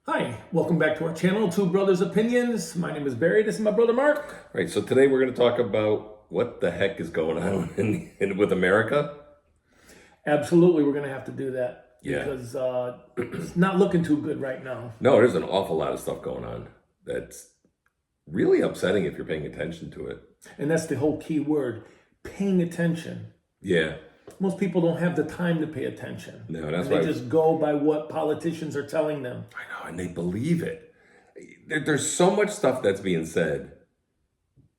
Hi, welcome back to our channel, Two Brothers Opinions. My name is Barry. This is my brother Mark. Right, so today we're going to talk about what the heck is going on with America. Absolutely, we're going to have to do that Yeah. because it's not looking too good right now. No, there's an awful lot of stuff going on that's really upsetting if you're paying attention to it. And that's the whole key word, paying attention. Yeah. Most people don't have the time to pay attention. No, that's and why they just go by what politicians are telling them. I know, and they believe it. There's so much stuff that's being said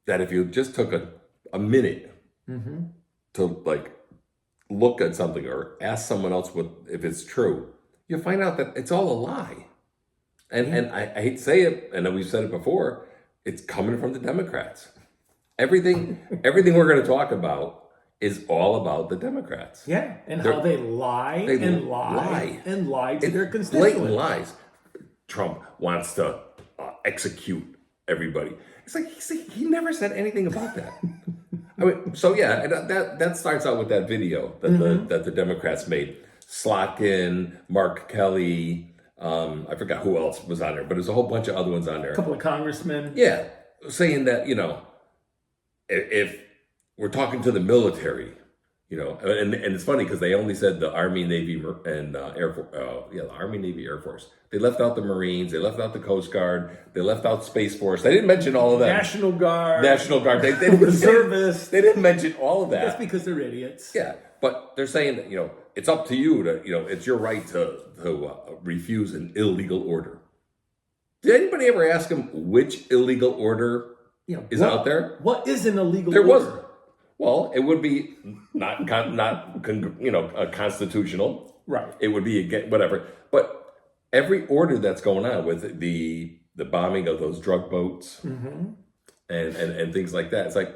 that if you just took a minute to look at something or ask someone else if it's true, you'll find out that it's all a lie. And I hate to say it, and we've said it before, it's coming from the Democrats. Everything we're going to talk about is all about the Democrats. Yeah, and how they lie They and lie. lie to their Blatant constituents. lies. Trump wants to execute everybody. It's like he never said anything about that. I mean, so yeah, and that starts out with that video that the Democrats made. Slotkin, Mark Kelly, I forgot who else was on there, but there's a whole bunch of other ones on there. A couple of congressmen. Yeah, saying that, if we're talking to the military, and it's funny because they only said the Army, Navy, and Air Force. The Army, Navy, Air Force. They left out the Marines. They left out the Coast Guard. They left out Space Force. They didn't mention all of that. National Guard. They Reservists. They didn't mention all of that. That's because they're idiots. Yeah, but they're saying that it's up to you to it's your right to refuse an illegal order. Did anybody ever ask them which illegal order is out there? What is an illegal There order? wasn't. Well, it would be not constitutional. Right. It would be whatever. But every order that's going on with the bombing of those drug boats and things like that, it's like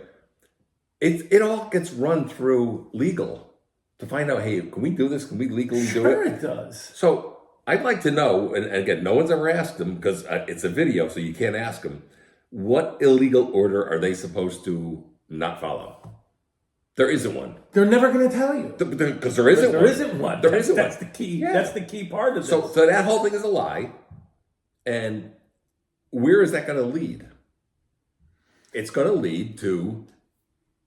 it all gets run through legal to find out, hey, can we do this? Can we legally do Sure it? it does. So I'd like to know, and again, no one's ever asked them because it's a video, so you can't ask them, what illegal order are they supposed to not follow? There isn't one. They're never going to tell you. Because there isn't one. There isn't one. Isn't That's one. the key. Yeah. That's the key part of this. So that whole thing is a lie. And where is that going to lead? It's going to lead to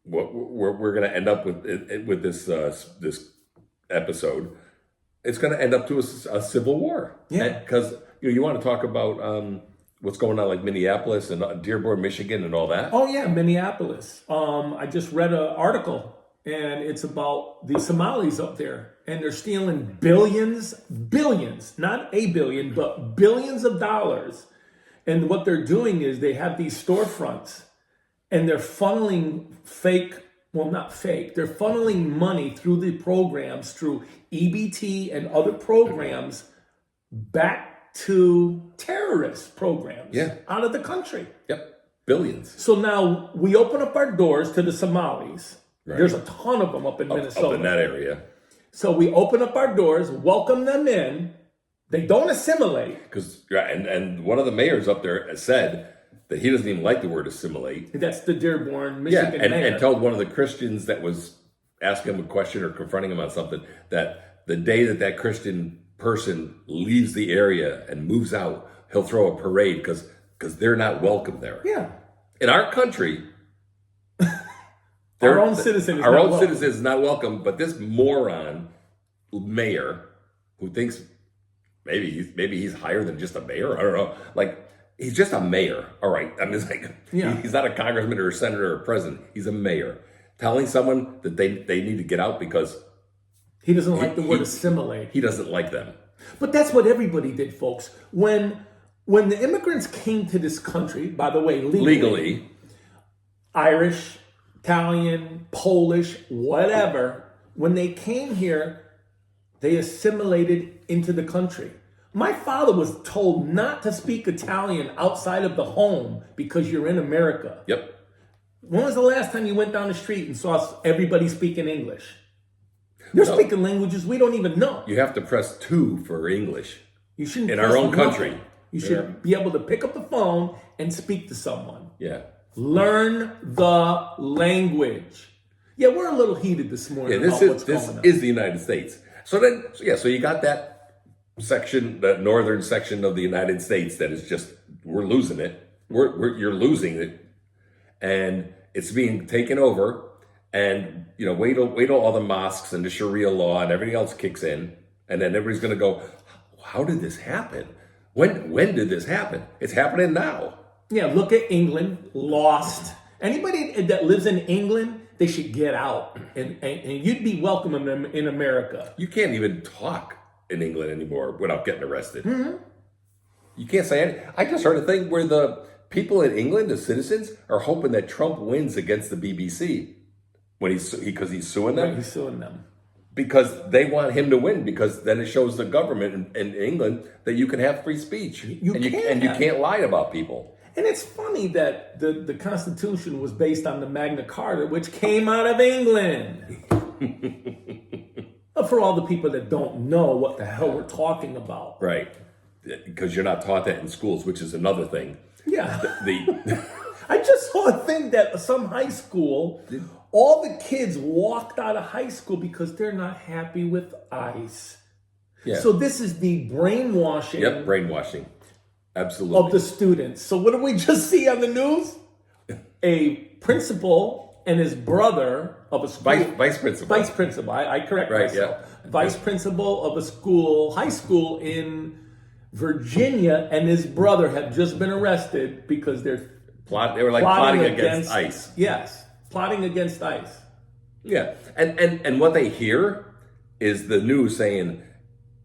what we're going to end up with this episode. It's going to end up to a civil war. Yeah. Because you want to talk about what's going on, like Minneapolis and Dearborn, Michigan, and all that. Oh yeah, Minneapolis. I just read an article, and it's about the Somalis up there, and they're stealing billions, not a billion, but billions of dollars. And what they're doing is they have these storefronts, and they're funneling they're funneling money through the programs, through EBT and other programs, back to terrorist programs out of the country. Yep. Billions. So now we open up our doors to the Somalis. Right. There's a ton of them up in Minnesota. Up in that area. So we open up our doors, welcome them in. They don't assimilate. Because and one of the mayors up there said that he doesn't even like the word assimilate. That's the Dearborn, Michigan mayor. And told one of the Christians that was asking him a question or confronting him on something that the day that Christian person leaves the area and moves out, he'll throw a parade because they're not welcome there. Yeah. In our country, our own citizen is not welcome, but this moron mayor who thinks maybe he's higher than just a mayor. I don't know. Like, he's just a mayor. All right. I mean, it's like he's not a congressman or a senator or a president. He's a mayor telling someone that they need to get out because he doesn't like the word assimilate. He doesn't like them. But that's what everybody did, folks. When the immigrants came to this country, by the way, legally, Irish, Italian, Polish, whatever, when they came here, they assimilated into the country. My father was told not to speak Italian outside of the home because you're in America. Yep. When was the last time you went down the street and saw everybody speaking English? They're speaking languages we don't even know. You have to press 2 for English. You shouldn't in our own country. You should be able to pick up the phone and speak to someone. Yeah. Learn the language. Yeah, we're a little heated this morning. Yeah, this is the United States. So you got that section, the northern section of the United States that is just, we're losing it. You're losing it. And it's being taken over. And, wait till all the mosques and the Sharia law and everything else kicks in. And then everybody's going to go, how did this happen? When did this happen? It's happening now. Yeah, look at England, lost. Anybody that lives in England, they should get out. And you'd be welcoming them in America. You can't even talk in England anymore without getting arrested. Mm-hmm. You can't say anything. I just heard a thing where the people in England, the citizens, are hoping that Trump wins against the BBC because he's suing them. Right, he's suing them. Because they want him to win, because then it shows the government in England that you can have free speech. You can't lie about people. And it's funny that the Constitution was based on the Magna Carta, which came out of England. For all the people that don't know what the hell we're talking about. Right. Because you're not taught that in schools, which is another thing. Yeah. I just saw a thing that some high school, all the kids walked out of high school because they're not happy with ICE. Yeah. So this is the brainwashing. Yep, brainwashing. Absolutely. Of the students. So what did we just see on the news? A principal and his brother of a school. Vice principal. Vice principal. I correct myself. Yeah. Vice principal of a high school in Virginia, and his brother have just been arrested because they were like plotting against ICE. Yes, plotting against ICE. Yeah, and what they hear is the news saying,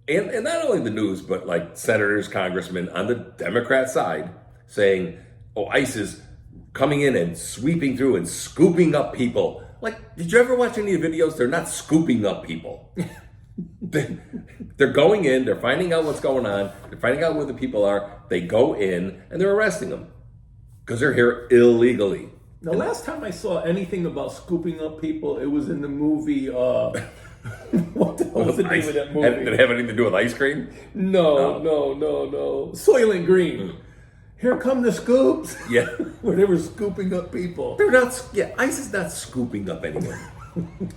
and not only the news, but like senators, congressmen on the Democrat side saying, oh, ICE is coming in and sweeping through and scooping up people. Like, did you ever watch any videos? They're not scooping up people. They're going in, they're finding out what's going on, they're finding out where the people are, they go in, and they're arresting them. Because they're here illegally. The last time I saw anything about scooping up people, it was in the movie, what the hell was the name of that movie? Did it have anything to do with ice cream? No. Soylent Green. Here come the scoops. Yeah. Where they were scooping up people. They're not, ICE is not scooping up anyone.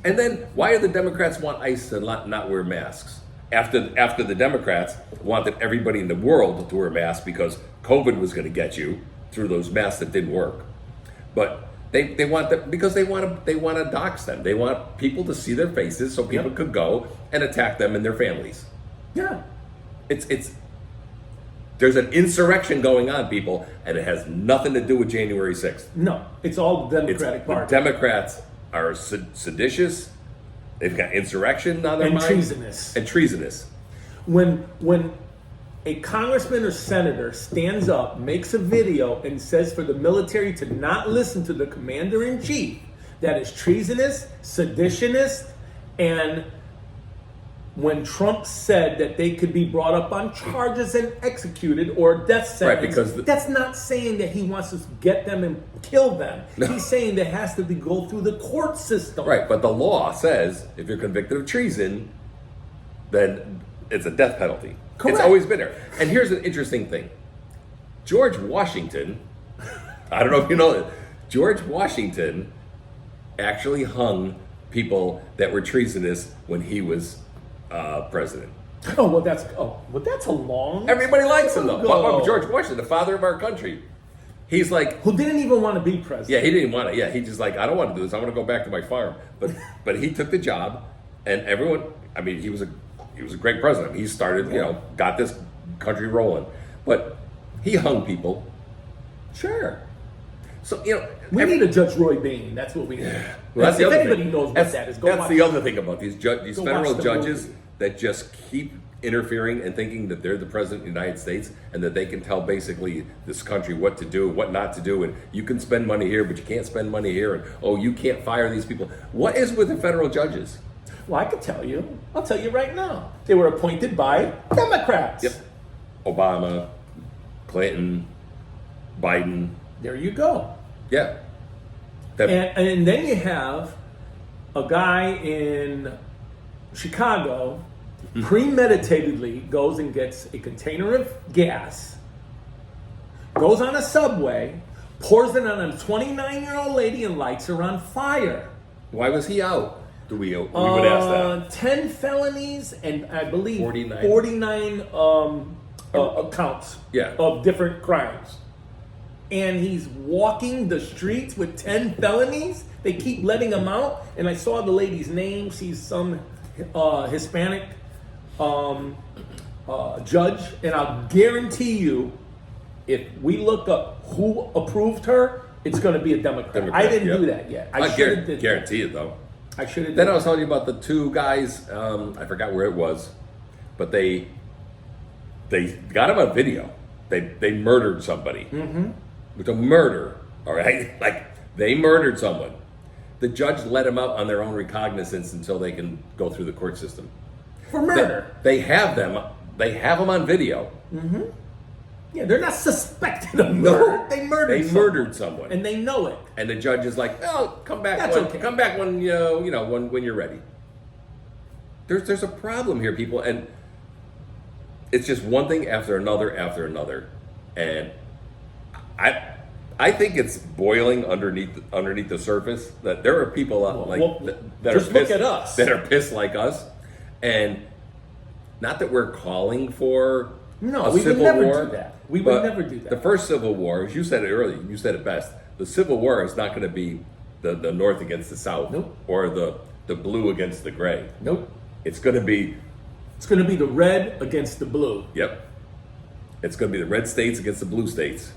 And then, why do the Democrats want ICE to not wear masks? After the Democrats wanted everybody in the world to wear masks because COVID was going to get you through those masks that didn't work. But they want that because they want to dox them. They want people to see their faces so people could go and attack them and their families. Yeah. There's an insurrection going on, people, and it has nothing to do with January 6th. No, it's all the Democratic Party. The Democrats are seditious. They've got insurrection on their mind. And treasonous. When a congressman or senator stands up, makes a video, and says for the military to not listen to the commander-in-chief, that is treasonous, seditionist, and when Trump said that they could be brought up on charges and executed or death sentence, right, because that's not saying that he wants to get them and kill them. No. He's saying there has to go through the court system. Right, but the law says if you're convicted of treason, then it's a death penalty. Correct. It's always been there. And here's an interesting thing. George Washington, I don't know if you know this, George Washington actually hung people that were treasonous when he was president. Well, that's a long. Everybody likes him though. George Washington, the father of our country. He's like, who didn't even want to be president. Yeah, he didn't want to. Yeah, he just like, I don't want to do this. I want to go back to my farm. But he took the job, and everyone. I mean, he was a great president. He started, got this country rolling. But he hung people. Sure. So we need a Judge Roy Bean. That's what we need. Well, that's the if other anybody thing. knows what that is, go that's watch the other thing about these federal judges movie. That just keep interfering and thinking that they're the president of the United States and that they can tell basically this country what to do, what not to do, and you can spend money here, but you can't spend money here, and you can't fire these people. What is with the federal judges? Well, I could tell you. I'll tell you right now. They were appointed by Democrats. Yep. Obama, Clinton, Biden. There you go. Yeah. And then you have a guy in Chicago premeditatedly goes and gets a container of gas, goes on a subway, pours it on a 29-year-old lady and lights her on fire. Why was he out? we would ask that? 10 felonies and I believe 49. 49 counts Yeah. of different crimes. And he's walking the streets with 10 felonies. They keep letting him out. And I saw the lady's name. She's some Hispanic judge. And I'll guarantee you, if we look up who approved her, it's going to be a Democrat. I didn't do that yet. I should have guarantee it, though. I should have. Then I was telling you about the two guys. I forgot where it was, but they got him on video. They murdered somebody. Mm-hmm. With a murder, all right? Like, they murdered someone. The judge let them out on their own recognizance until they can go through the court system. For murder. They have them on video. Mm-hmm. Yeah, they're not suspected of murder. No, they murdered murdered someone. and they know it. And the judge is like, "Oh, come back. Okay. Come back when when you're ready." There's a problem here, people, and it's just one thing after another, and I think it's boiling underneath the surface. That there are people that just are look pissed, at us. that are pissed like us, and not that we're calling for No, a we would civil never war. do that. We would But never do that. The first Civil War, as you said it earlier, you said it best. The Civil War is not going to be the North against the South, Nope. or the blue against the gray. Nope. It's going to be, It's going to be the red against the blue. yep. It's going to be the red states against the blue states,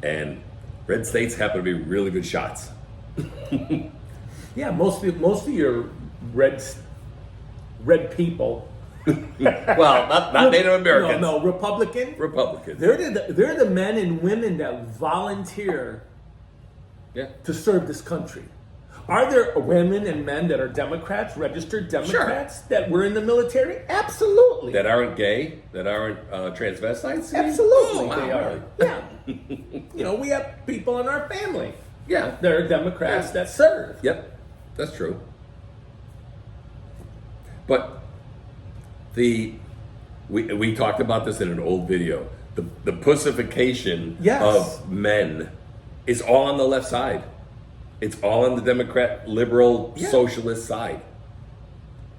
and red states happen to be really good shots. Yeah, most of your red people. Well, not Native Americans. No, Republican. Republicans. They're the men and women that volunteer Yeah. to serve this country. Are there women and men that are Democrats, registered Democrats, that were in the military? Absolutely. That aren't gay, that aren't transvestites? Absolutely, Oh, wow, they are. really? Yeah. We have people in our family Yeah. that are Democrats Yeah. that serve. Yep, that's true. But we talked about this in an old video. The pussification Yes. of men is all on the left side. It's all on the Democrat, liberal, Yeah. socialist side.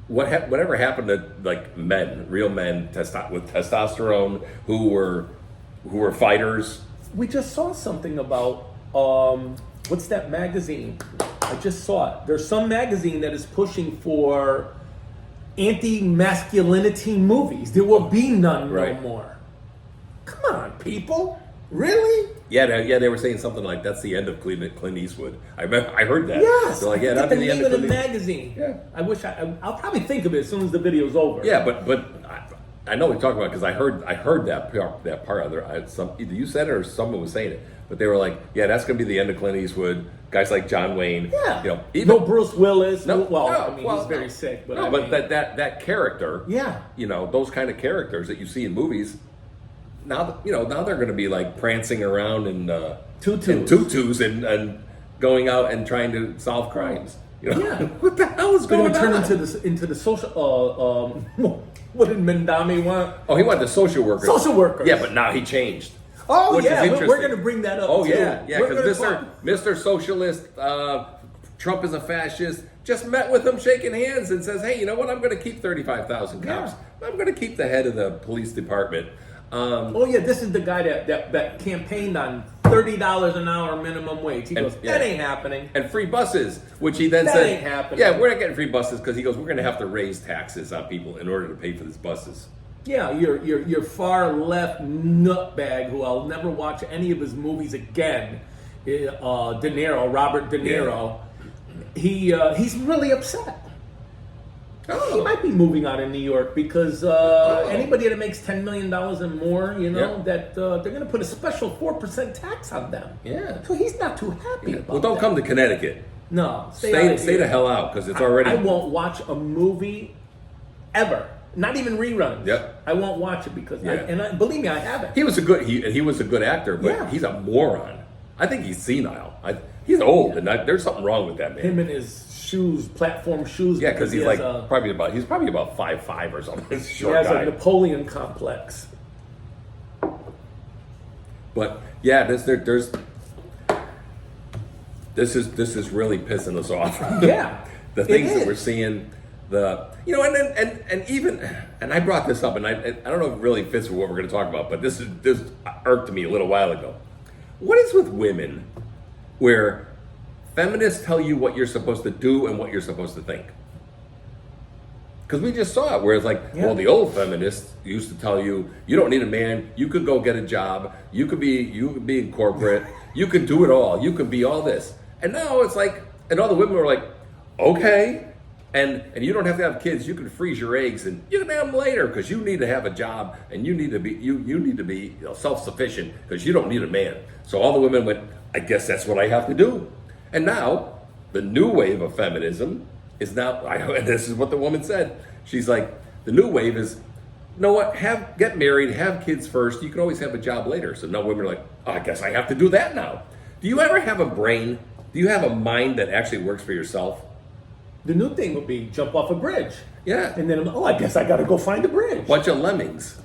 Whatever happened to like men, real men, with testosterone, who were fighters? We just saw something about what's that magazine? I just saw it. There's some magazine that is pushing for anti-masculinity movies. There will be none Right. no more. Come on, people. Really? Yeah, they were saying something like that's the end of Clint Eastwood. I heard that. Yes. They're like, yeah, Get that'd the be the name end of of the Clint Eastwood. magazine. Yeah. I wish I'll probably think of it as soon as the video's over. Yeah, but I know we talked about it because I heard that part of there. Either you said it or someone was saying it, but they were like, yeah, that's going to be the end of Clint Eastwood. Guys like John Wayne. Yeah. Even, No Bruce Willis. No, He's very sick. But no, I but mean, that character. Yeah. Those kind of characters that you see in movies. Now they're going to be like prancing around in tutus and going out and trying to solve crimes. Yeah. What the hell is They're going going to on? turn into the social. What did Mendami want? Oh, he wanted the social workers. Social workers. Yeah, but now he changed. Oh Which is yeah, we're interesting. going to bring that up. Oh too. yeah, We're because gonna Mr. Socialist, Trump is a fascist. Just met with him, shaking hands, and says, "Hey, you know what? I'm going to keep 35,000 cops. I'm going to keep the head of the police department." Oh yeah, this is the guy that campaigned on $30 an hour minimum wage. He goes, that ain't happening. And free buses, which he then That said, ain't happening. "Yeah, we're not getting free buses because he goes, we're going to have to raise taxes on people in order to pay for these buses." Yeah, your far left nutbag who I'll never watch any of his movies again. Robert De Niro. He's really upset. Oh. He might be moving out of New York because anybody that makes $10 million and more, that they're going to put a special 4% tax on them. Yeah. So he's not too happy about Well, don't that. come to Connecticut. No, Stay stay the hell out because it's already. I won't watch a movie ever. Not even reruns. Yep. I won't watch it because, Yeah. believe me, I haven't. He was a good actor, but Yeah. he's a moron. I think he's senile. He's old, and there's something wrong with that man. Him and his shoes, platform shoes. Yeah, because he's he like has he's probably about 5'5" or something. He's a he short has guy. a Napoleon complex. But yeah, this is really pissing us off. Yeah. The things that is. we're seeing, and even, and I brought this up, and I don't know if it really fits with what we're going to talk about, but this irked me a little while ago. What is with women where feminists tell you what you're supposed to do and what you're supposed to think? Because we just saw it, where it's like, well, the old feminists used to tell you, you don't need a man, you could go get a job, you could be in corporate, you could do it all, you could be all this. And now it's like, and all the women were like, okay, and you don't have to have kids, you can freeze your eggs and you can have them later because you need to have a job and you need to be self-sufficient because you don't need a man. So all the women went, I guess that's what I have to do. And now the new wave of feminism is now, and this is what the woman said. She's like, the new wave is, you know what, get married, have kids first. You can always have a job later. So now women are like, oh, I guess I have to do that now. Do you ever have a brain? Do you have a mind that actually works for yourself? The new thing would be jump off a bridge. Yeah. And then, I guess I got to go find a bridge. Bunch of lemmings.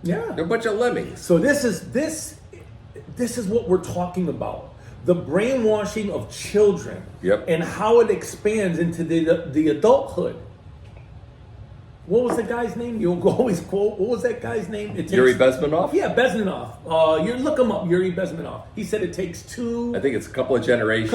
Yeah. They're a bunch of lemmings. So this is what we're talking about. The brainwashing of children. Yep. And how it expands into the adulthood. What was the guy's name? You'll always quote. What was that guy's name? Yuri Bezmenov? Yeah, Bezmenov. You look him up, Yuri Bezmenov. He said it takes I think it's a couple of generations.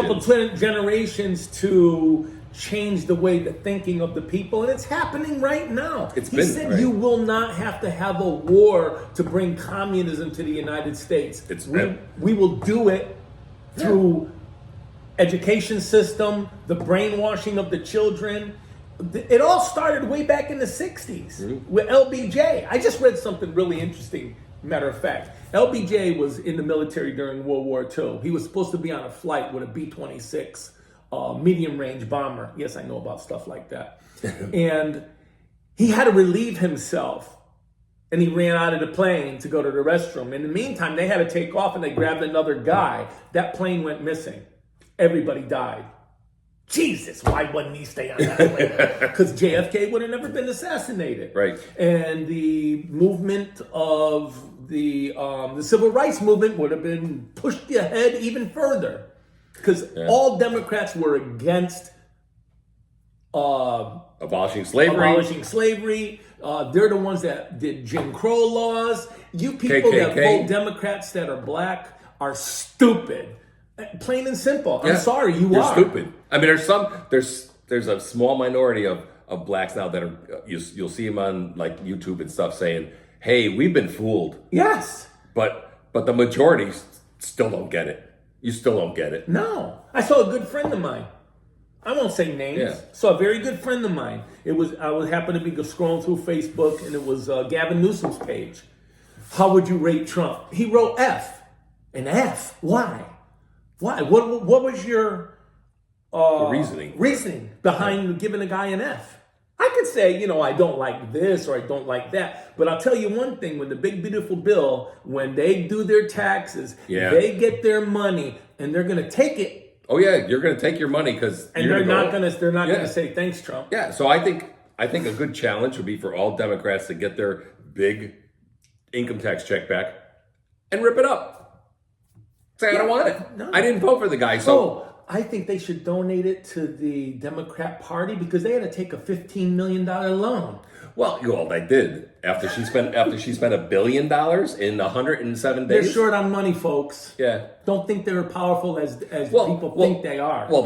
generations to change the way the thinking of the people, and it's happening right now. He said right. You will not have to have a war to bring communism to the United States. We will do it through education system, the brainwashing of the children. It all started way back in the 60s with LBJ. I just read something really interesting, matter of fact. LBJ was in the military during World War II. He was supposed to be on a flight with a B-26 medium-range bomber. Yes, I know about stuff like that. And he had to relieve himself. And he ran out of the plane to go to the restroom. In the meantime, they had to take off and they grabbed another guy. That plane went missing. Everybody died. Jesus, why wouldn't he stay on that plane? Because JFK would have never been assassinated. Right. And the movement of the civil rights movement would have been pushed ahead even further. Because all Democrats were against abolishing slavery. They're the ones that did Jim Crow laws. You people KKK. that vote Democrats that are black are stupid. Plain and simple. I'm sorry, you're stupid. I mean, there's a small minority of blacks now that are you'll see them on like YouTube and stuff saying, "Hey, we've been fooled." Yes. But the majority still don't get it. You still don't get it. No. I saw a good friend of mine. I won't say names. Yeah. Saw a very good friend of mine. I was happened to be scrolling through Facebook, and it was Gavin Newsom's page. How would you rate Trump? He wrote F. An F. Why? Why? What was your reasoning behind giving a guy an F? I could say, I don't like this or I don't like that. But I'll tell you one thing, when the big beautiful bill, when they do their taxes, they get their money and they're going to take it. Oh yeah, you're going to take your money because they're not going to say thanks, Trump. Yeah, so I think a good challenge would be for all Democrats to get their big income tax check back and rip it up. Say, I don't want it. No. I didn't vote for the guy, so I think they should donate it to the Democrat Party because they had to take a $15 million loan. Well, they did after she spent $1 billion in 107 days. They're short on money, folks. Yeah, don't think they're powerful as people think they are. Well,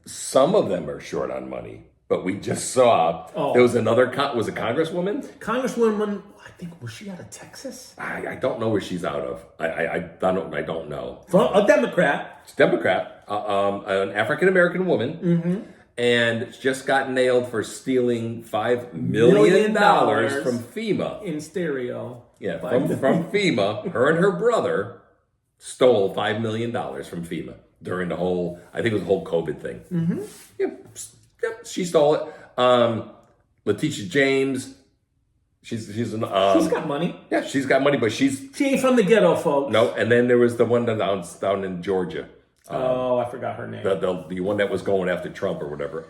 some of them are short on money, but we just saw there was another. Was a Congresswoman? Congresswoman, I think, was she out of Texas? I don't know where she's out of. I don't know. From a Democrat. She's a Democrat, an African American woman, and just got nailed for stealing $5 million from FEMA in stereo. Yeah, from FEMA. Her and her brother stole $5 million from FEMA during the whole, I think it was the whole COVID thing. Mm-hmm. Yep, she stole it. Letitia James. She's got money. Yeah, she's got money, but she ain't from the ghetto, folks. No, and then there was the one down in Georgia. I forgot her name. The one that was going after Trump or whatever.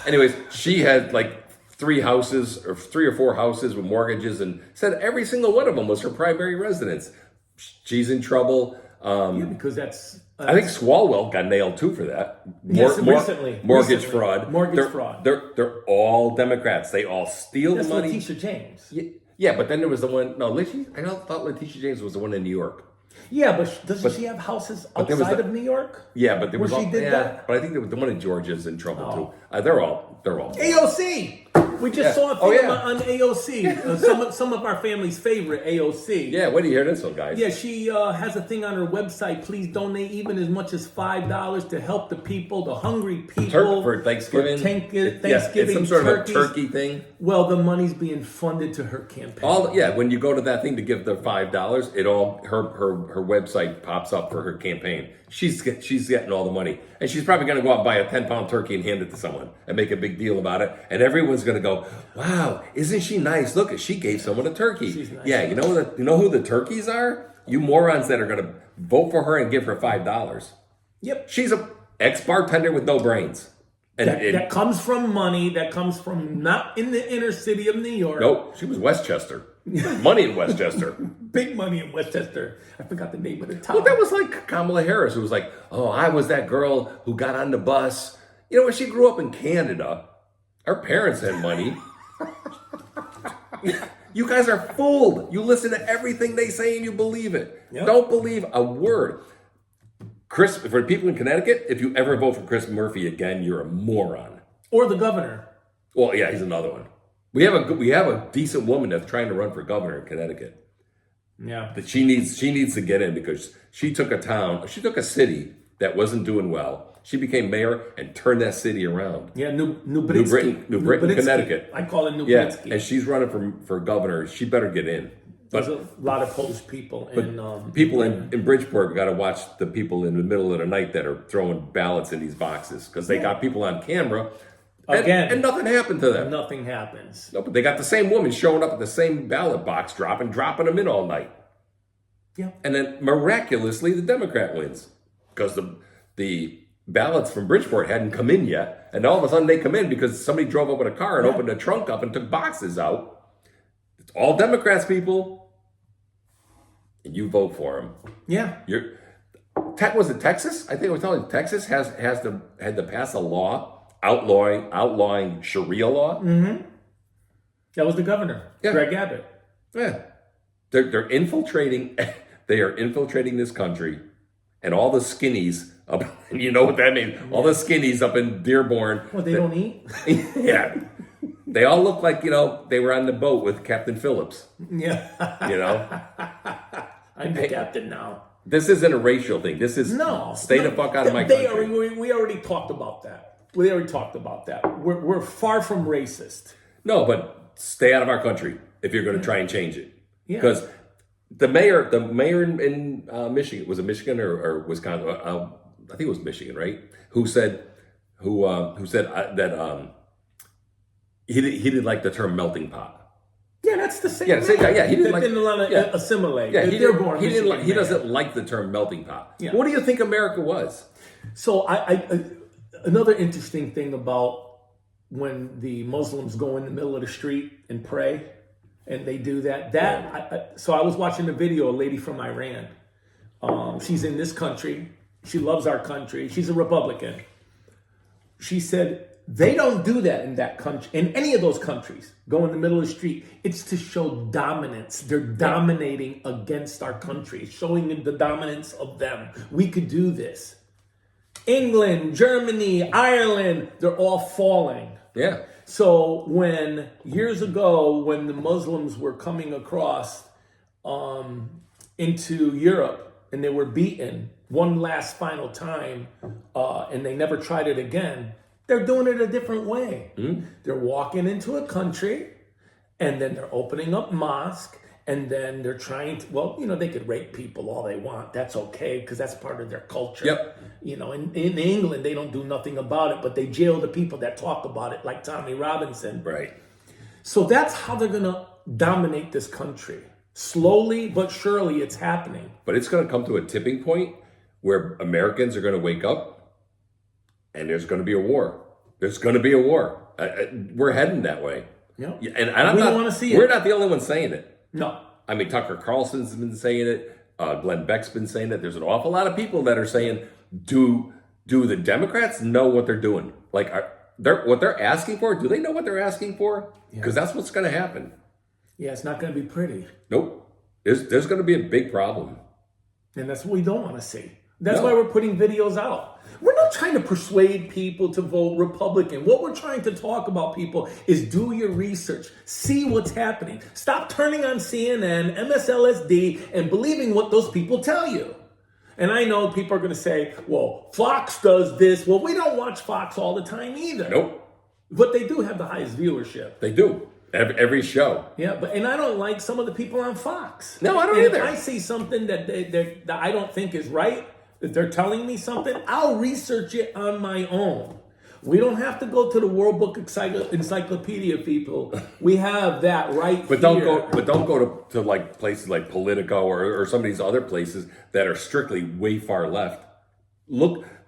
Anyways, she had like 3 or 4 houses with mortgages, and said every single one of them was her primary residence. She's in trouble. Because that's I think Swalwell got nailed too for that. Recently. Mortgage fraud. Mortgage fraud. They're all Democrats. They all steal That's the money. Letitia James. Yeah, but then there was the one. No, I thought Letitia James was the one in New York. Yeah, but doesn't she have houses outside of New York? Yeah, but there was she did that. But I think there was the one in Georgia's in trouble too. They're all. AOC. We just saw a thing on AOC. Some of our family's favorite AOC. Yeah, wait do you hear this one, guys? Yeah, she has a thing on her website. Please donate even as much as $5 to help the people, the hungry people, for Thanksgiving. Thanksgiving, it's some sort turkeys. of a turkey thing. Well, the money's being funded to her campaign. When you go to that thing to give the $5, it all her website pops up for her campaign. She's getting all the money, and she's probably going to go out and buy a 10-pound turkey and hand it to someone and make a big deal about it, and everyone's going to go, "Wow, isn't she nice? Look, she gave someone a turkey." She's nice. Yeah, you know who the turkeys are? You morons that are going to vote for her and give her $5. Yep. She's a ex-bartender with no brains. And that comes from money. That comes from not in the inner city of New York. Nope, she was Westchester. Money in Westchester. Big money in Westchester. I forgot the name of the town. Well, that was like Kamala Harris, who was like, "Oh, I was that girl who got on the bus." You know, when she grew up in Canada, her parents had money. You guys are fooled. You listen to everything they say and you believe it. Yep. Don't believe a word. For people in Connecticut, if you ever vote for Chris Murphy again, you're a moron. Or the governor. Well, yeah, he's another one. We have a decent woman that's trying to run for governor in Connecticut. Yeah. But she needs to get in because she took a city that wasn't doing well. She became mayor and turned that city around. Yeah, New Britain, Connecticut. I call it New Yeah, Britain. and she's running for governor. She better get in. There's a lot of Polish people. People in Bridgeport got to watch the people in the middle of the night that are throwing ballots in these boxes because they got people on camera. And nothing happened to them. Nothing happens. No, but they got the same woman showing up at the same ballot box, dropping them in all night. Yeah. And then miraculously, the Democrat wins because the ballots from Bridgeport hadn't come in yet, and all of a sudden they come in because somebody drove up with a car and opened the trunk up and took boxes out. It's all Democrats, people, and you vote for them. Yeah. Was it Texas? I think I was telling you, Texas had to pass a law outlawing Sharia law. Mm-hmm. That was the governor, Greg Abbott. Yeah, they're infiltrating. They are infiltrating this country, and all the skinnies up. You know what that means? All the skinnies up in Dearborn. Well, they don't eat. Yeah, they all look like they were on the boat with Captain Phillips. Yeah, I'm the captain now. This isn't a racial thing. This is stay the fuck out of my country. We already talked about that. We're far from racist. No, but stay out of our country if you're going to try and change it. Yeah. Because the mayor in Michigan, was it Michigan or Wisconsin? I think it was Michigan, right? Who said that he didn't like the term melting pot. Yeah, that's the same. Yeah, same guy. Yeah, he didn't assimilate. Yeah, he doesn't like the term melting pot. Yeah. What do you think America was? So I another interesting thing about when the Muslims go in the middle of the street and pray, and they do that. So I was watching a video, a lady from Iran. She's in this country. She loves our country. She's a Republican. She said they don't do that in that country, in any of those countries. Go in the middle of the street. It's to show dominance. They're dominating against our country, showing the dominance of them. We could do this. England, Germany, Ireland, they're all falling. Yeah. So years ago, when the Muslims were coming across into Europe and they were beaten one last final time and they never tried it again, they're doing it a different way. Mm. They're walking into a country and then they're opening up mosque. And then they're trying to, they could rape people all they want. That's okay, because that's part of their culture. Yep. In England, they don't do nothing about it, but they jail the people that talk about it, like Tommy Robinson. Right. So that's how they're going to dominate this country. Slowly but surely, it's happening. But it's going to come to a tipping point where Americans are going to wake up and there's going to be a war. There's going to be a war. We're heading that way. Yep. And we don't want to see it. We're not the only ones saying it. No. I mean, Tucker Carlson's been saying it. Glenn Beck's been saying it. There's an awful lot of people that are saying, do the Democrats know what they're doing? Like, what they're asking for? Do they know what they're asking for? Because that's what's going to happen. Yeah, it's not going to be pretty. Nope. There's going to be a big problem. And that's what we don't want to see. That's No. why we're putting videos out. We're not trying to persuade people to vote Republican. What we're trying to talk about, people, is do your research. See what's happening. Stop turning on CNN, MSLSD, and believing what those people tell you. And I know people are going to say, well, Fox does this. Well, we don't watch Fox all the time either. Nope. But they do have the highest viewership. They do. Every show. Yeah, and I don't like some of the people on Fox. No, I don't and either. If I see something that I don't think is right, if they're telling me something, I'll research it on my own. We don't have to go to the World Book Encyclopedia, people. We have that right But here. don't go to like places like Politico or some of these other places that are strictly way far left.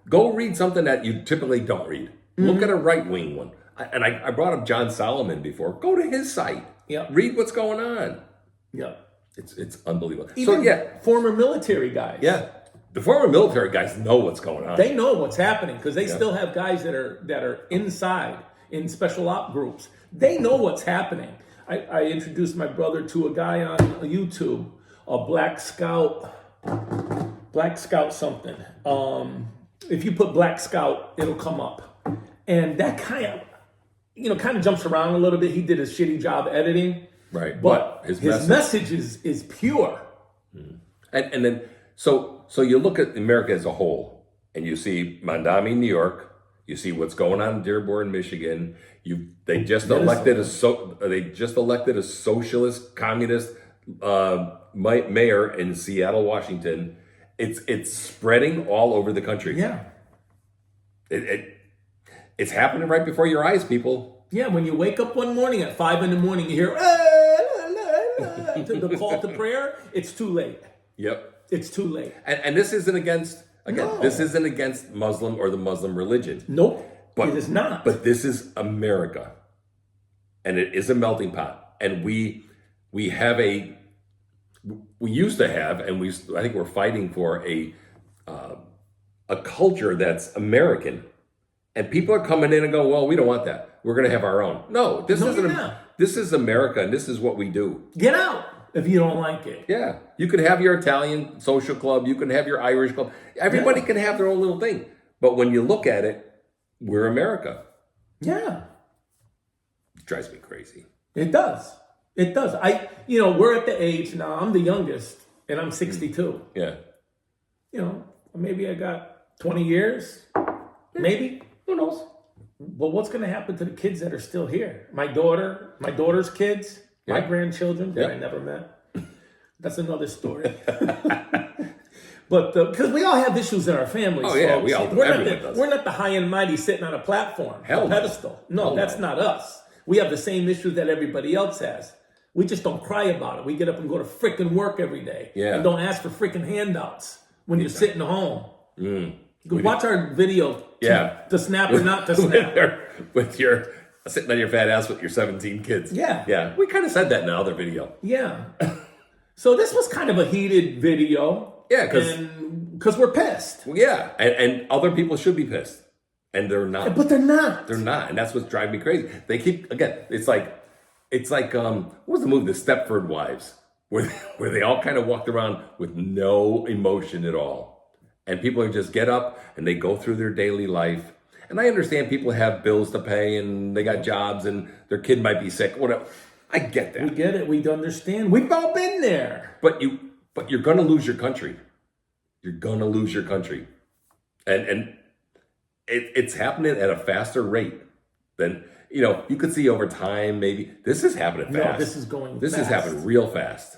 Go read something that you typically don't read. Look at a right-wing one. I brought up John Solomon before. Go to his site. Yeah. Read what's going on. Yeah. It's unbelievable. Even So yeah, former military guys. yeah. The former military guys know what's going on. They know what's happening because they still have guys that are inside in special op groups. They know what's happening. I introduced my brother to a guy on YouTube, a Black Scout something. If you put Black Scout, it'll come up. And that kind of jumps around a little bit. He did a shitty job editing. Right. But his message is pure. And then so you look at America as a whole, and you see Mondami, New York. You see what's going on in Dearborn, Michigan. They just elected a socialist communist mayor in Seattle, Washington. It's spreading all over the country. Yeah. It's happening right before your eyes, people. Yeah, when you wake up one morning at 5 a.m, you hear the call to prayer. It's too late. Yep. It's too late. And this isn't against No. this isn't against Muslim or the Muslim religion. Nope. But it is not. But this is America, and it is a melting pot. And we used to have, and I think we're fighting for a culture that's American. And people are coming in and go, well, we don't want that. We're going to have our own. No, this you're not. This is America, and this is what we do. Get out if you don't like it. Yeah, you can have your Italian social club. You can have your Irish club. Everybody can have their own little thing. But when you look at it, we're America. Yeah. It drives me crazy. It does. It does. We're at the age now. I'm the youngest, and I'm 62. Yeah. Maybe I got 20 years. Maybe. Who knows? But what's going to happen to the kids that are still here? My daughter's kids, my grandchildren that I never met. That's another story. But because we all have issues in our families. Oh, yeah, folks. we all do. Everyone does. We're not the high and mighty sitting on a platform, Hell a no. pedestal. No, Hell that's no. not us. We have the same issues that everybody else has. We just don't cry about it. We get up and go to frickin' work every day. Yeah. And don't ask for frickin' handouts when you're sitting home. Watch our video to snap or not to snap. with your sitting on your fat ass with your 17 kids. Yeah. Yeah. We kind of said that in the other video. Yeah. So this was kind of a heated video. Yeah, because we're pissed. Well, yeah. And other people should be pissed. And they're not. But they're not. They're not. And that's what's driving me crazy. They keep, again, it's like what was the movie, The Stepford Wives, where they all kind of walked around with no emotion at all. And people are just get up and they go through their daily life. And I understand people have bills to pay and they got jobs and their kid might be sick, whatever. I get that. We get it. We understand. We've all been there. But you're going to lose your country. You're going to lose your country. And it's happening at a faster rate than, you could see over time, maybe. This is happening fast. No, this is going This fast. is happening real fast.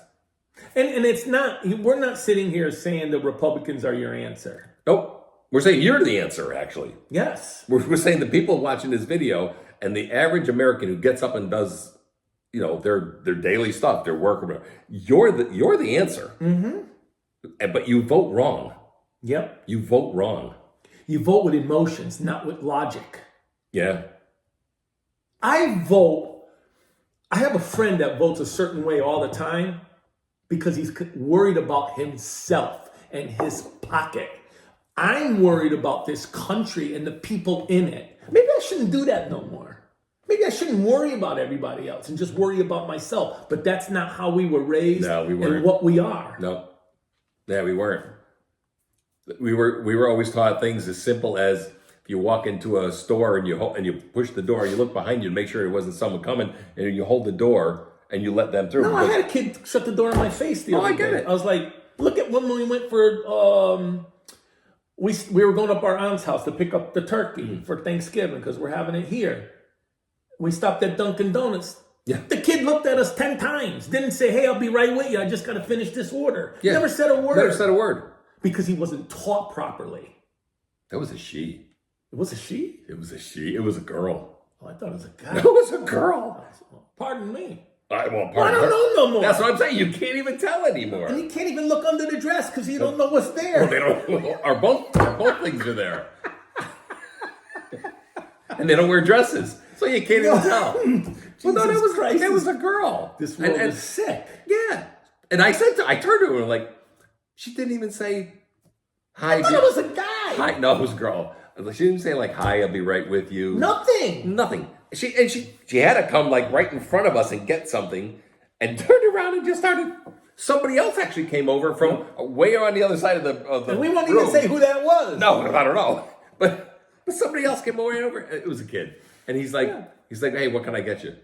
And it's not, we're not sitting here saying the Republicans are your answer. Nope. We're saying you're the answer, actually. Yes. We're saying the people watching this video and the average American who gets up and does, their daily stuff, their work, you're the answer. Mm-hmm. But you vote wrong. Yep. You vote wrong. You vote with emotions, not with logic. Yeah. I have a friend that votes a certain way all the time. because he's worried about himself and his pocket. I'm worried about this country and the people in it. Maybe I shouldn't do that no more. Maybe I shouldn't worry about everybody else and just worry about myself. But that's not how we were raised and what we are. No. Yeah, we weren't. We were always taught things as simple as if you walk into a store and you push the door, you look behind you to make sure there wasn't someone coming, and you hold the door and you let them through. No, I had a kid shut the door in my face the other day. I get it. I was like, look at when we went for we were going up our aunt's house to pick up the turkey for Thanksgiving because we're having it here. We stopped at Dunkin' Donuts. Yeah. The kid looked at us 10 times. Didn't say, hey, I'll be right with you. I just got to finish this order. Yeah. Never said a word. Never said a word. Because he wasn't taught properly. That was a she. It was a she? It was a she. It was a girl. Oh, I thought it was a guy. It was a girl. Pardon me. I I don't know no more. That's what I'm saying. You can't even tell anymore. And you can't even look under the dress because you don't know what's there. Well, they don't. Or both things are there. And they don't wear dresses, so you can't even tell. Well, no, that was a girl. This world is sick. Yeah. And I turned to her and like, she didn't even say hi. I thought it was a guy. Hi, no, it was a girl. She didn't say like, hi, I'll be right with you. Nothing. She had to come like right in front of us and get something, and turned around and just started. Somebody else actually came over from way on the other side of the And we won't room. even say who that was. No, I don't know. But somebody else came over. It was a kid, and he's like, hey, what can I get you?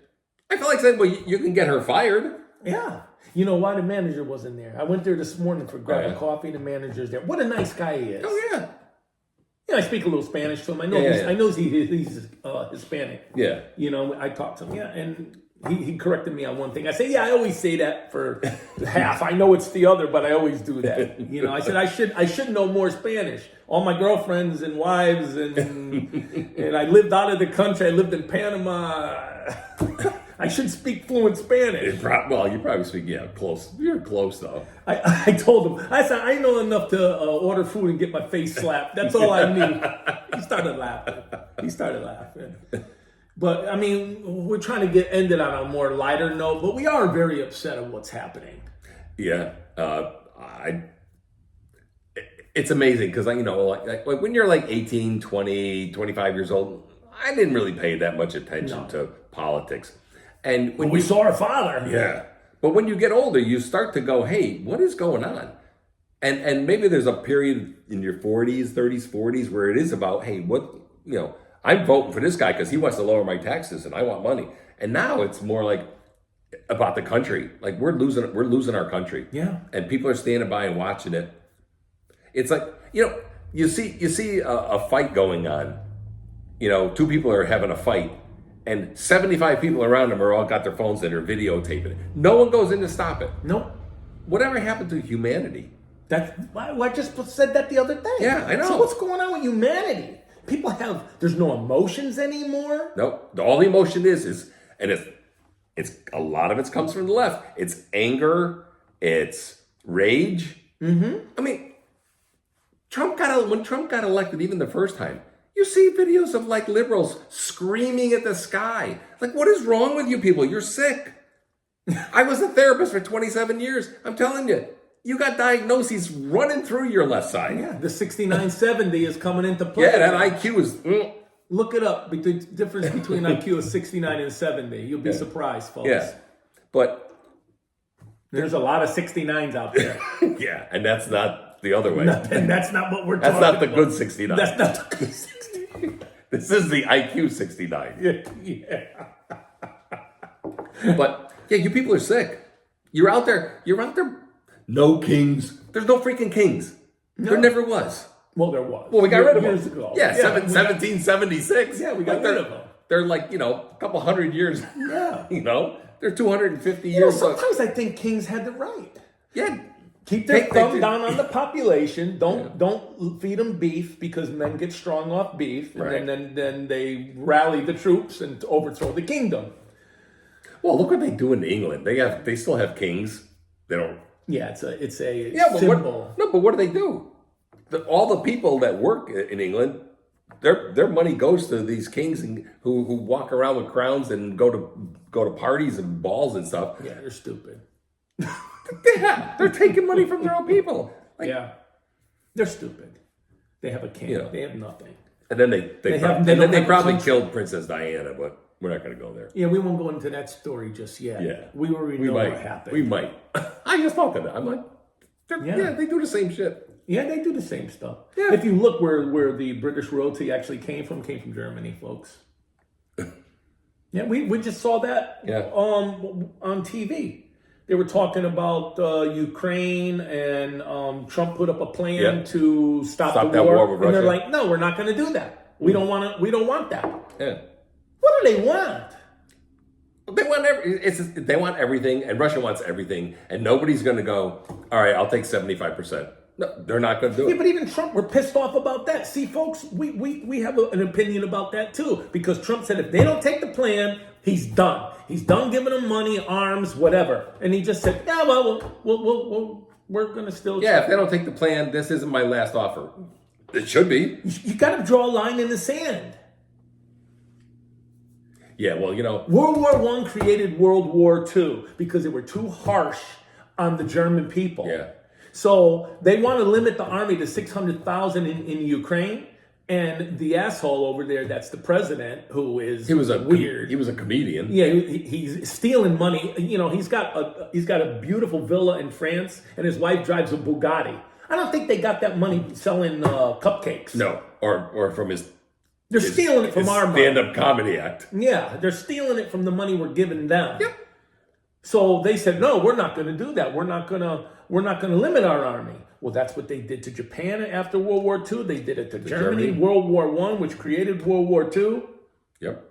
I felt like saying, well, you can get her fired. Yeah. You know why the manager wasn't there? I went there this morning for grabbing coffee. The manager's there. What a nice guy he is. Oh yeah. Yeah, I speak a little Spanish to him. I know I know he's Hispanic. Yeah. You know, I talked to him. Yeah, and he corrected me on one thing. I say, yeah, I always say that for half. I know it's the other, but I always do that. You know, I said I should know more Spanish. All my girlfriends and wives and I lived out of the country. I lived in Panama. I should speak fluent Spanish. Well, you probably speak, close. You're close, though. I told him, I said, I know enough to order food and get my face slapped. That's all I need. He started laughing. But, I mean, we're trying to get ended on a more lighter note, but we are very upset at what's happening. Yeah. It's amazing because, like when you're like 18, 20, 25 years old, I didn't really pay that much attention to politics. And when we saw our father. Yeah. But when you get older, you start to go, hey, what is going on? And maybe there's a period in your 40s, 30s, 40s where it is about, hey, I'm voting for this guy because he wants to lower my taxes and I want money. And now it's more like about the country. Like we're losing our country. Yeah. And people are standing by and watching it. It's like, you see a fight going on. Two people are having a fight. And 75 people around them are all got their phones and are videotaping it. No one goes in to stop it. Nope. Whatever happened to humanity? I just said that the other day. Yeah, I know. So what's going on with humanity? There's no emotions anymore. Nope. All the emotion is it's a lot of it comes from the left. It's anger. It's rage. Mm-hmm. I mean, when Trump got elected, even the first time, you see videos of like liberals screaming at the sky. Like, what is wrong with you people? You're sick. I was a therapist for 27 years. I'm telling you, you got diagnoses running through your left side. Yeah, the 6970 is coming into play. Yeah, that IQ is... Look it up. The difference between IQ of 69 and 70. You'll be surprised, folks. Yeah, but... There's a lot of 69s out there. Yeah, and that's not the other way. And that's not what we're talking That's about. not the good 69. That's not the good 69. This is the IQ 69. Yeah. But, yeah, you people are sick. You're out there. No kings. There's no freaking kings. No. There never was. Well, there was. Well, we got rid of them. Years ago. Yeah, 1776. Yeah, we got rid of them. They're like, a couple hundred years. Yeah. They're 250 years. Sometimes I think kings had the right. Yeah. Keep their thumb down on the population. Don't feed them beef because men get strong off beef. Right. And then they rally the troops and overthrow the kingdom. Well, look what they do in England. They still have kings. They don't. Yeah, it's a symbol. But what do they do? All the people that work in England, their money goes to these kings who walk around with crowns and go to parties and balls and stuff. Yeah, they're stupid. Yeah, they're taking money from their own people. Like, Yeah. They're stupid. They have a king. You know. They have nothing. and then They don't have a probably country. killed Princess Diana, but we're not going to go there. Yeah, we won't go into that story just yet. Yeah. We already We know might. what happened. We might. I just thought that. I'm like, Yeah. yeah, they do the same shit. Yeah, they do the same stuff. Yeah. If you look where the British royalty actually came from Germany, folks. Yeah, we just saw that Yeah. on TV. They were talking about Ukraine, and Trump put up a plan Yeah. to stop the that war. war with and they're Russia. like, no, we're not going to do that. We don't want to. We don't want that. Yeah. What do they want? They want everything, and Russia wants everything, and nobody's going to go, all right, I'll take 75%. No, they're not going to do Yeah, it. but even Trump, we're pissed off about that. See, folks, we have an opinion about that too, because Trump said if they don't take the plan, he's done. He's done giving them money, arms, whatever. And he just said, yeah, we're going to still. Yeah, if they don't take the plan, this isn't my last offer. It should be. You got to draw a line in the sand. Yeah, well, World War I created World War II because they were too harsh on the German people. yeah. So they want to limit the army to 600,000 in Ukraine. And the asshole over there, that's the president, who is weird. He was a comedian. Yeah, he's stealing money. He's got a beautiful villa in France, and his wife drives a Bugatti. I don't think they got that money selling cupcakes. No, or from his They're stealing it from our money. stand-up comedy act. Yeah, they're stealing it from the money we're giving them. Yep. So they said, no, we're not going to do that. We're not going to limit our army. Well, that's what they did to Japan after World War II. They did it to Germany, World War I, which created World War II. Yep.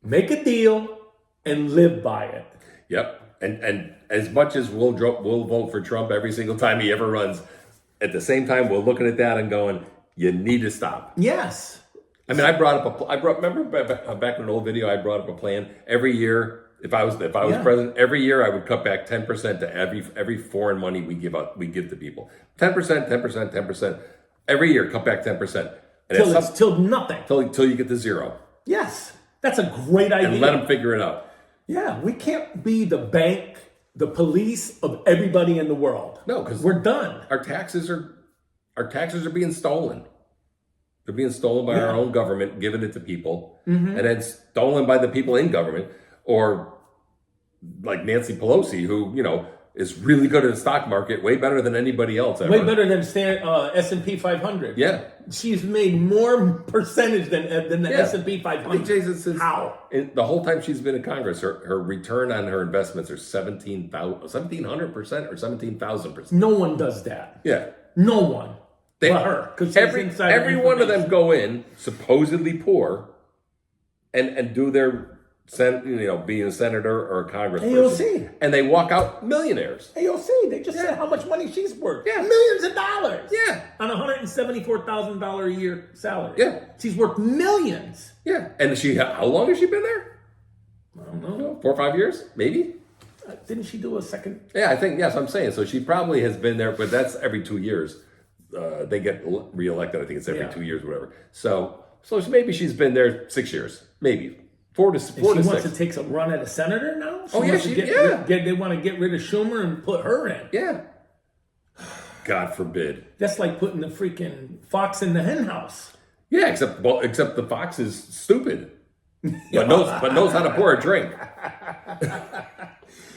Make a deal and live by it. Yep. And as much as we'll vote for Trump every single time he ever runs, at the same time we're looking at that and going, you need to stop. Yes. I mean, remember back in an old video, I brought up a plan every year. If I was president, every year I would cut back 10% to every foreign money we give to people. 10%, 10%, 10%. Every year, cut back 10%. Till nothing. Till you get to zero. Yes. That's a great idea. And let them figure it out. Yeah, we can't be the bank, the police of everybody in the world. No, because we're done. Our taxes are being stolen. They're being stolen by our own government, giving it to people, and then stolen by the people in government, or like Nancy Pelosi, who is really good at the stock market, way better than anybody else ever. Way better than S&P 500. Yeah, she's made more percentage than the S&P 500. I think Jason says how the whole time she's been in Congress, her return on her investments are 1,700% or 17,000%. No one does that. Yeah, no one. But her, because every one of them go in supposedly poor, and do their being a senator or a congressperson. AOC. And they walk out millionaires. AOC, they just said how much money she's worth. Yeah. Millions of dollars. Yeah. On a $174,000 a year salary. Yeah. She's worth millions. Yeah. And how long has she been there? I don't know. 4 or 5 years? Maybe? Didn't she do a second? Yeah, I think, yes, I'm saying. So she probably has been there, but that's every 2 years. They get reelected. I think it's every 2 years, whatever. So maybe she's been there 6 years. Maybe. 4 to 6. She wants to take a run at a senator now? They want to get rid of Schumer and put her in. Yeah. God forbid. That's like putting the freaking fox in the hen house. Yeah, except the fox is stupid. but knows how to pour a drink.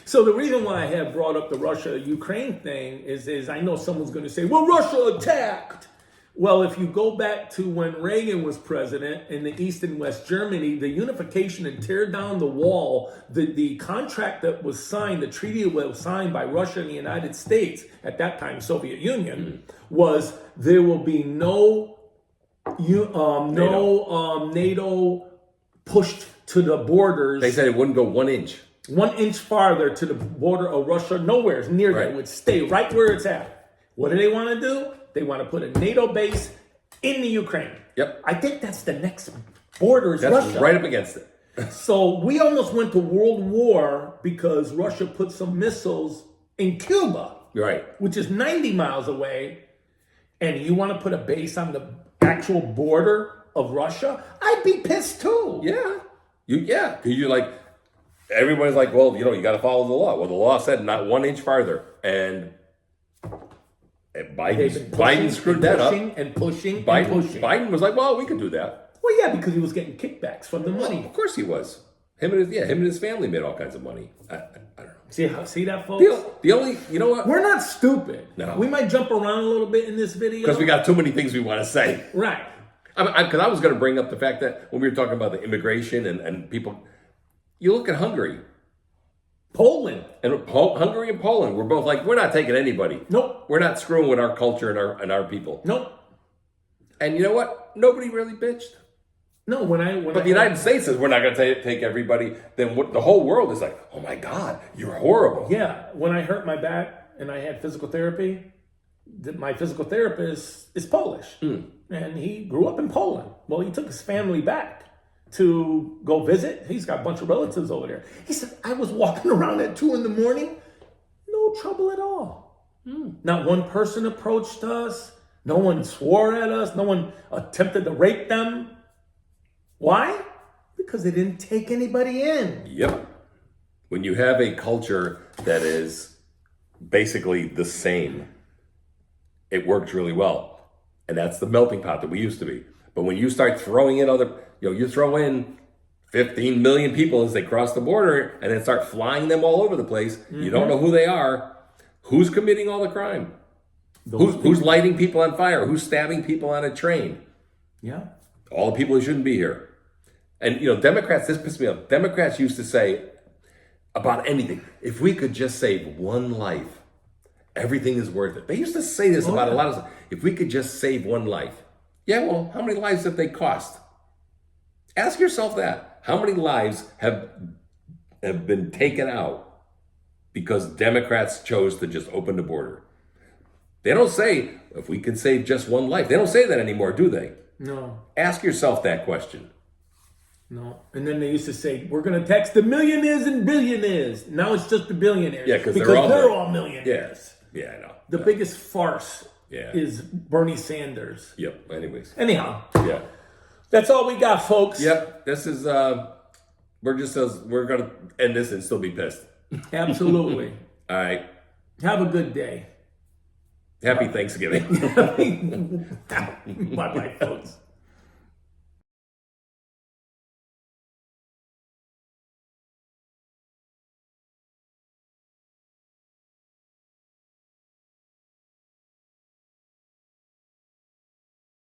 So the reason why I have brought up the Russia-Ukraine thing is I know someone's going to say, well, Russia attacked. Well, if you go back to when Reagan was president in the East and West Germany, the unification and tear down the wall, the contract that was signed, the treaty that was signed by Russia and the United States, at that time Soviet Union, was there will be no NATO pushed to the borders. They said it wouldn't go 1 inch. 1 inch farther to the border of Russia, nowhere near that. It would stay right where it's at. What do they want to do? They want to put a NATO base in the Ukraine. Yep. I think that's the next border is Russia. That's right up against it. So we almost went to World War because Russia put some missiles in Cuba. Right. Which is 90 miles away. And you want to put a base on the actual border of Russia? I'd be pissed too. Yeah. Because you're like, everybody's like, well, you got to follow the law. Well, the law said not 1 inch farther, and They've Biden been Biden screwed that up. and pushing and Biden pushing. Biden was like, well, we could do that. Well, yeah, because he was getting kickbacks from the money. Of course he was. Him and his family made all kinds of money. I don't know. See that, folks? The only, you know what? We're not stupid. No. We might jump around a little bit in this video. Because we got too many things we want to say. Right. Because I was going to bring up the fact that when we were talking about the immigration and people, you look at Hungary. Poland. And Hungary and Poland, we're both like, we're not taking anybody. Nope. We're not screwing with our culture and our people. Nope. And you know what? Nobody really bitched. No, But the United States says we're not going to take everybody. Then the whole world is like, oh my God, you're horrible. Yeah, when I hurt my back and I had physical therapy, my physical therapist is Polish. And he grew up in Poland. Well, he took his family back to go visit. He's got a bunch of relatives over there. He said, I was walking around at 2 a.m, no trouble at all. Not one person approached us. No one swore at us. No one attempted to rape them. Why? Because they didn't take anybody in. Yep. When you have a culture that is basically the same, it works really well. And that's the melting pot that we used to be. But when you start throwing in you throw in 15 million people as they cross the border and then start flying them all over the place, you don't know who they are. Who's committing all the crime? Who's lighting people on fire? Who's stabbing people on a train? Yeah. All the people who shouldn't be here. And, Democrats, this pissed me off. Democrats used to say about anything, if we could just save one life, everything is worth it. They used to say this about a lot of stuff. If we could just save one life. Yeah, well, how many lives have they cost? Ask yourself that. How many lives have been taken out because Democrats chose to just open the border? They don't say, if we can save just one life. They don't say that anymore, do they? No. Ask yourself that question. No. And then they used to say, we're going to tax the millionaires and billionaires. Now it's just the billionaires. Yeah, because they're all all millionaires. Yeah, I know. The biggest farce Yeah. is Bernie Sanders. Yep, anyways. Anyhow, Yeah. that's all we got, folks. Yep, this is, we're going to end this and still be pissed. Absolutely. All right. Have a good day. Happy Thanksgiving. Bye-bye, folks.